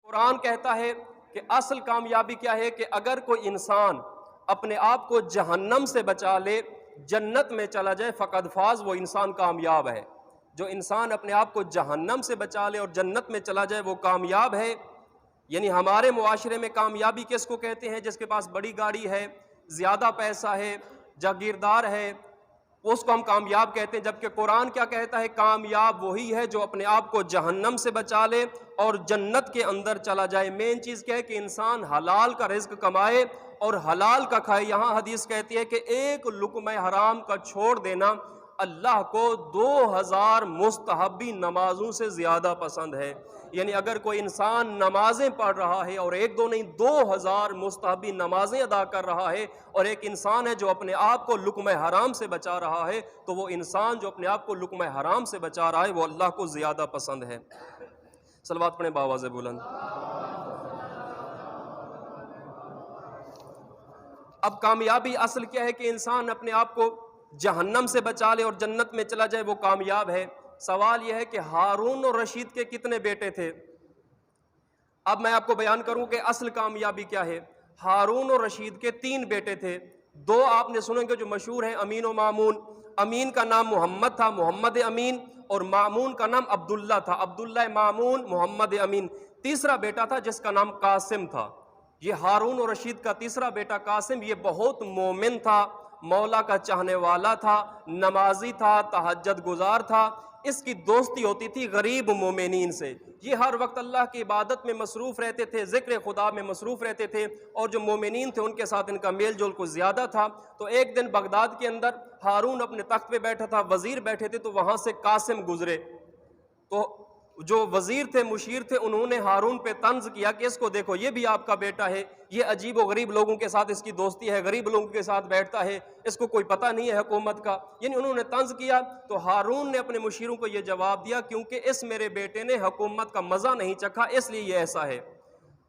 قرآن کہتا ہے کہ اصل کامیابی کیا ہے کہ اگر کوئی انسان اپنے آپ کو جہنم سے بچا لے، جنت میں چلا جائے، فقد فاز، وہ انسان کامیاب ہے۔ جو انسان اپنے آپ کو جہنم سے بچا لے اور جنت میں چلا جائے وہ کامیاب ہے۔ یعنی ہمارے معاشرے میں کامیابی کس کو کہتے ہیں؟ جس کے پاس بڑی گاڑی ہے، زیادہ پیسہ ہے، جاگیردار ہے، اس کو ہم کامیاب کہتے ہیں۔ جبکہ قرآن کیا کہتا ہے؟ کامیاب وہی ہے جو اپنے آپ کو جہنم سے بچا لے اور جنت کے اندر چلا جائے۔ مین چیز کیا ہے کہ انسان حلال کا رزق کمائے اور حلال کا کھائے۔ یہاں حدیث کہتی ہے کہ ایک لقمہ حرام کا چھوڑ دینا اللہ کو 2000 مستحبی نمازوں سے زیادہ پسند ہے۔ یعنی اگر کوئی انسان نمازیں پڑھ رہا ہے اور ایک دو نہیں 2000 مستحبی نمازیں ادا کر رہا ہے، اور ایک انسان ہے جو اپنے آپ کو لقمہ حرام سے بچا رہا ہے، تو وہ انسان جو اپنے آپ کو لقمہ حرام سے بچا رہا ہے وہ اللہ کو زیادہ پسند ہے۔ صلوات پڑھیں باواز بلند۔ اب کامیابی اصل کیا ہے کہ انسان اپنے آپ کو جہنم سے بچا لے اور جنت میں چلا جائے، وہ کامیاب ہے۔ سوال یہ ہے کہ ہارون اور رشید کے کتنے بیٹے تھے؟ اب میں آپ کو بیان کروں کہ اصل کامیابی کیا ہے۔ ہارون اور رشید کے 3 بیٹے تھے، 2 آپ نے سنیں گے جو مشہور ہیں، امین و مامون۔ امین کا نام محمد تھا، محمد امین، اور مامون کا نام عبداللہ تھا، عبداللہ مامون محمد امین۔ تیسرا بیٹا تھا جس کا نام قاسم تھا۔ یہ ہارون اور رشید کا تیسرا بیٹا قاسم، یہ بہت مومن تھا، مولا کا چاہنے والا تھا، نمازی تھا، تہجد گزار تھا۔ اس کی دوستی ہوتی تھی غریب مومنین سے۔ یہ ہر وقت اللہ کی عبادت میں مصروف رہتے تھے، ذکر خدا میں مصروف رہتے تھے، اور جو مومنین تھے ان کے ساتھ ان کا میل جول کچھ زیادہ تھا۔ تو ایک دن بغداد کے اندر ہارون اپنے تخت پہ بیٹھا تھا، وزیر بیٹھے تھے، تو وہاں سے قاسم گزرے۔ تو جو وزیر تھے، مشیر تھے، انہوں نے ہارون پہ طنز کیا کہ اس کو دیکھو، یہ بھی آپ کا بیٹا ہے، یہ عجیب و غریب لوگوں کے ساتھ اس کی دوستی ہے، غریب لوگوں کے ساتھ بیٹھتا ہے، اس کو کوئی پتہ نہیں ہے حکومت کا۔ یعنی انہوں نے طنز کیا۔ تو ہارون نے اپنے مشیروں کو یہ جواب دیا، کیونکہ اس میرے بیٹے نے حکومت کا مزہ نہیں چکھا، اس لیے یہ ایسا ہے۔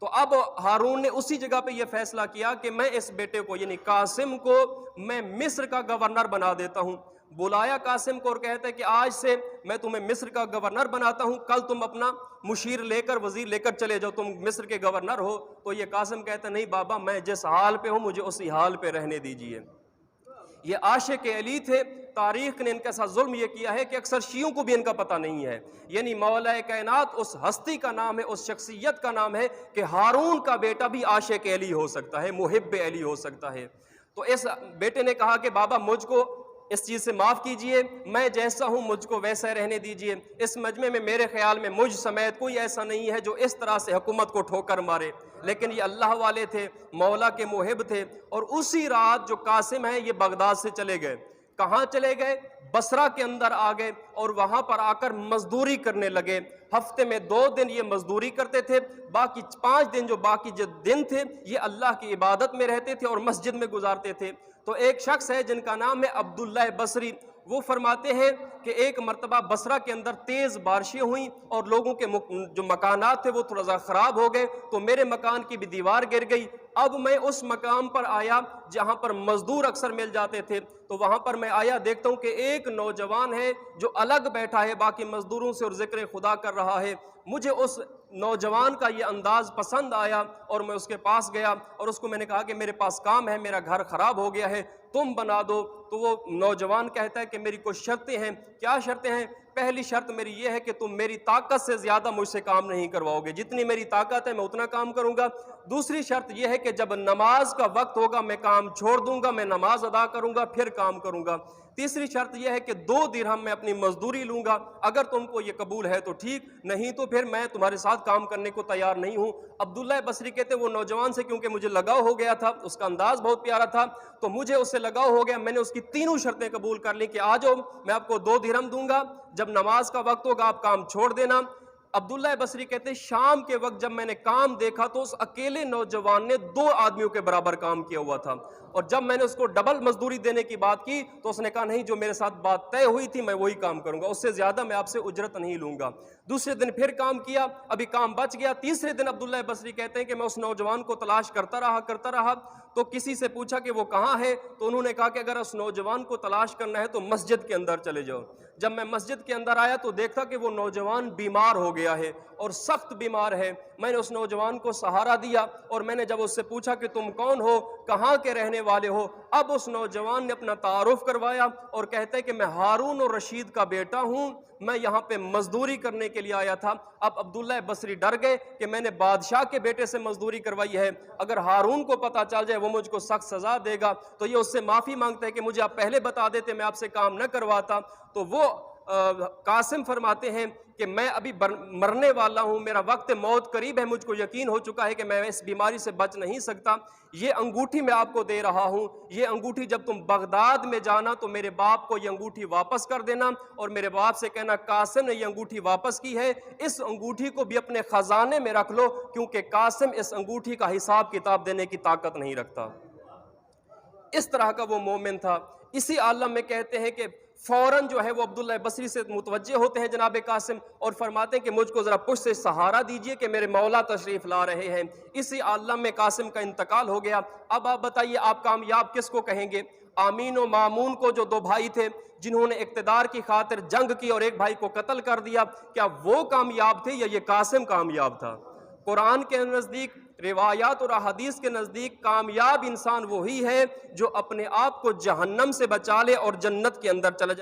تو اب ہارون نے اسی جگہ پہ یہ فیصلہ کیا کہ میں اس بیٹے کو یعنی قاسم کو میں مصر کا گورنر بنا دیتا ہوں۔ بلایا قاسم کو اور کہتا ہے کہ آج سے میں تمہیں مصر کا گورنر بناتا ہوں، کل تم اپنا مشیر لے کر، وزیر لے کر چلے جاؤ، تم مصر کے گورنر ہو۔ تو یہ قاسم کہتا ہے نہیں بابا، میں جس حال پہ ہوں مجھے اسی حال پہ رہنے دیجئے۔ یہ عاشق علی تھے۔ تاریخ نے ان کے ساتھ ظلم یہ کیا ہے کہ اکثر شیعوں کو بھی ان کا پتہ نہیں ہے۔ یعنی مولا کائنات اس ہستی کا نام ہے، اس شخصیت کا نام ہے کہ ہارون کا بیٹا بھی عاشق علی ہو سکتا ہے، محب علی ہو سکتا ہے۔ تو اس بیٹے نے کہا کہ بابا مجھ کو اس چیز سے معاف کیجئے، میں جیسا ہوں مجھ کو ویسا رہنے دیجئے۔ اس مجمع میں میرے خیال میں مجھ سمیت کوئی ایسا نہیں ہے جو اس طرح سے حکومت کو ٹھوکر مارے۔ لیکن یہ اللہ والے تھے، مولا کے محب تھے، اور اسی رات جو قاسم ہیں یہ بغداد سے چلے گئے۔ کہاں چلے گئے؟ بصرہ کے اندر آ گئے، اور وہاں پر آ کر مزدوری کرنے لگے۔ ہفتے میں 2 دن یہ مزدوری کرتے تھے، باقی 5 دن جو باقی دن تھے یہ اللہ کی عبادت میں رہتے تھے اور مسجد میں گزارتے تھے۔ تو ایک شخص ہے جن کا نام ہے عبداللہ بصری، وہ فرماتے ہیں کہ ایک مرتبہ بصرہ کے اندر تیز بارشیں ہوئیں اور لوگوں کے جو مکانات تھے وہ تھوڑا سا خراب ہو گئے، تو میرے مکان کی بھی دیوار گر گئی۔ اب میں اس مقام پر آیا جہاں پر مزدور اکثر مل جاتے تھے، تو وہاں پر میں آیا، دیکھتا ہوں کہ ایک نوجوان ہے جو الگ بیٹھا ہے باقی مزدوروں سے اور ذکر خدا کر رہا ہے۔ مجھے اس نوجوان کا یہ انداز پسند آیا اور میں اس کے پاس گیا اور اس کو میں نے کہا کہ میرے پاس کام ہے، میرا گھر خراب ہو گیا ہے، تم بنا دو۔ تو وہ نوجوان کہتا ہے کہ میری کچھ شرطیں ہیں۔ کیا شرطیں ہیں؟ پہلی شرط میری یہ ہے کہ تم میری طاقت سے زیادہ مجھ سے کام نہیں کرواؤ گے، جتنی میری طاقت ہے میں اتنا کام کروں گا۔ دوسری شرط یہ ہے کہ جب نماز کا وقت ہوگا میں کام چھوڑ دوں گا، میں نماز ادا کروں گا پھر کام کروں گا۔ تیسری شرط یہ ہے کہ 2 درہم میں اپنی مزدوری لوں گا، اگر تم کو یہ قبول ہے تو ٹھیک، نہیں تو پھر میں تمہارے ساتھ کام کرنے کو تیار نہیں ہوں۔ عبداللہ بصری کہتے ہیں وہ نوجوان سے کیونکہ مجھے لگاؤ ہو گیا تھا، اس کا انداز بہت پیارا تھا، تو مجھے اس سے لگاؤ ہو گیا، میں نے اس کی تینوں شرطیں قبول کر لی کہ آ جاؤ میں آپ کو 2 درہم دوں گا، جب نماز کا وقت ہوگا آپ کام چھوڑ دینا۔ عبداللہ بصری کہتے ہیں شام کے وقت جب میں نے کام دیکھا تو اس اکیلے نوجوان نے 2 آدمیوں کے برابر کام کیا ہوا تھا، اور جب میں نے اس کو ڈبل مزدوری دینے کی بات کی تو اس نے کہا نہیں، جو میرے ساتھ بات طے ہوئی تھی میں وہی کام کروں گا، اس سے زیادہ میں آپ سے اجرت نہیں لوں گا۔ دوسرے دن پھر کام کیا، ابھی کام بچ گیا۔ تیسرے دن عبداللہ بصری کہتے ہیں کہ میں اس نوجوان کو تلاش کرتا رہا تو کسی سے پوچھا کہ وہ کہاں ہے، تو انہوں نے کہا کہ اگر اس نوجوان کو تلاش کرنا ہے تو مسجد کے اندر چلے جاؤ۔ جب میں مسجد کے اندر آیا تو دیکھا کہ وہ نوجوان بیمار ہو گیا ہے اور سخت بیمار ہے۔ میں نے اس نوجوان کو سہارا دیا اور میں نے جب اس سے پوچھا کہ تم کون ہو، کہاں کے رہنے والے ہو، اب اس نوجوان نے اپنا تعارف کروایا اور کہتا ہے کہ میں ہارون الرشید کا بیٹا ہوں، میں یہاں پہ مزدوری کرنے کے لیے آیا تھا۔ اب عبداللہ بصری ڈر گئے کہ میں نے بادشاہ کے بیٹے سے مزدوری کروائی ہے، اگر ہارون کو پتہ چل جائے وہ مجھ کو سخت سزا دے گا، تو یہ اس سے معافی مانگتا ہے کہ مجھے آپ پہلے بتا دیتے میں آپ سے کام نہ کرواتا۔ تو وہ قاسم فرماتے ہیں کہ میں ابھی مرنے والا ہوں، میرا وقت موت قریب ہے، مجھ کو یقین ہو چکا ہے کہ میں اس بیماری سے بچ نہیں سکتا، یہ انگوٹھی میں آپ کو دے رہا ہوں، یہ انگوٹھی جب تم بغداد میں جانا تو میرے باپ کو یہ انگوٹھی واپس کر دینا اور میرے باپ سے کہنا قاسم نے یہ انگوٹھی واپس کی ہے، اس انگوٹھی کو بھی اپنے خزانے میں رکھ لو، کیونکہ قاسم اس انگوٹھی کا حساب کتاب دینے کی طاقت نہیں رکھتا۔ اس طرح کا وہ مومن تھا۔ اسی عالم میں کہتے ہیں کہ فوراً جو ہے وہ عبداللہ بصری سے متوجہ ہوتے ہیں جناب قاسم اور فرماتے ہیں کہ مجھ کو ذرا پشت سے سہارا دیجئے کہ میرے مولا تشریف لا رہے ہیں۔ اسی عالم میں قاسم کا انتقال ہو گیا۔ اب آپ بتائیے آپ کامیاب کس کو کہیں گے؟ آمین و مامون کو جو دو بھائی تھے جنہوں نے اقتدار کی خاطر جنگ کی اور ایک بھائی کو قتل کر دیا، کیا وہ کامیاب تھے یا یہ قاسم کامیاب تھا؟ قرآن کے نزدیک، روایات اور احادیث کے نزدیک کامیاب انسان وہی ہے جو اپنے آپ کو جہنم سے بچا لے اور جنت کے اندر چلا جائے۔